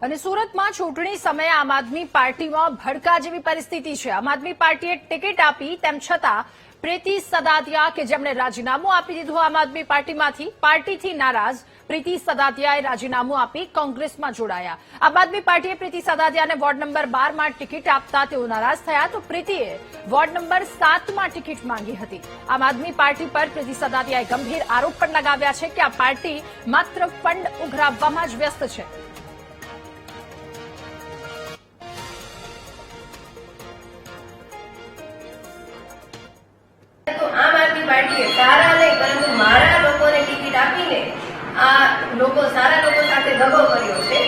અને સુરતમાં ચૂંટણી સમયે આમ આદમી પાર્ટીમાં ભડકા જેવી પરિસ્થિતિ છે। આમ આદમી પાર્ટીએ ટિકિટ આપી તેમ છતાં પ્રીતિ સદાતિયા કે જેમણે રાજીનામું આપી દીધું આમ આદમી પાર્ટીથી નારાજ પ્રીતિ સદાતિયાએ રાજીનામું આપી કોંગ્રેસમાં જોડાયા। આમ આદમી પાર્ટીએ પ્રીતિ સદાતિયાને વોર્ડ નંબર 12 માં ટિકિટ આપતા તેઓ નારાજ થયા તો પ્રીતિએ વોર્ડ નંબર 7 માં ટિકિટ માંગી હતી। આમ આદમી પાર્ટી પર પ્રીતિ સદાતિયાએ ગંભીર આરોપ પણ લગાવ્યા છે કે આ પાર્ટી માત્ર ફંડ ઉઘરાવવામાં જ વ્યસ્ત છે। તો આમ આદમી પાર્ટીએ સારા નહીં પરંતુ મારા લોકોને ટિકિટ આપીને આ લોકો સારા લોકો સાથે દગો કર્યો છે।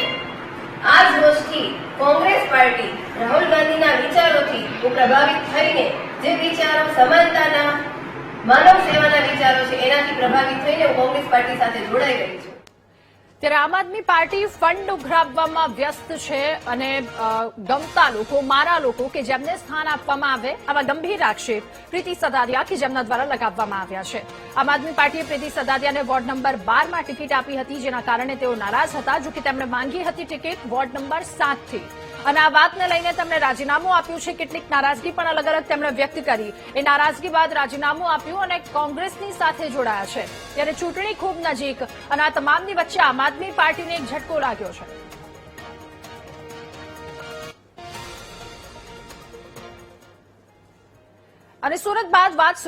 આ જ રોજથી કોંગ્રેસ પાર્ટી રાહુલ ગાંધીના વિચારોથી પ્રભાવિત થઈને જે વિચારો સમાનતાના માનવ સેવાના વિચારો છે એનાથી પ્રભાવિત થઈને હું કોંગ્રેસ પાર્ટી સાથે જોડાઈ રહી છું। ત્યારે આમ આદમી પાર્ટી ફંડ ઉઘરાવવામાં વ્યસ્ત છે અને ગમતા લોકો મારા લોકો કે જેમને સ્થાન આપવામાં આવે આવા ગંભીર આક્ષેપ પ્રીતિ સદાતિયા કે જેમના દ્વારા લગાવવામાં આવ્યા છે। આમ આદમી પાર્ટીએ પ્રીતિ સદાતિયાને વોર્ડ નંબર 12 માં ટિકિટ આપી હતી જેના કારણે તેઓ નારાજ હતા। જો કે તેમણે માંગી હતી ટિકિટ વોર્ડ નંબર 7 થી અને આ વાતને લઈને તેમણે રાજીનામું આપ્યું છે। કેટલીક નારાજગી પણ અલગ અલગ તેમણે વ્યક્ત કરી। એ નારાજગી બાદ રાજીનામું આપ્યું અને કોંગ્રેસની સાથે જોડાયા છે। ત્યારે ચૂંટણી ખૂબ નજીક અને આ તમામની વચ્ચે આમ આદમી પાર્ટીને એક ઝટકો લાગ્યો છે। અને સુરત બાદ વાત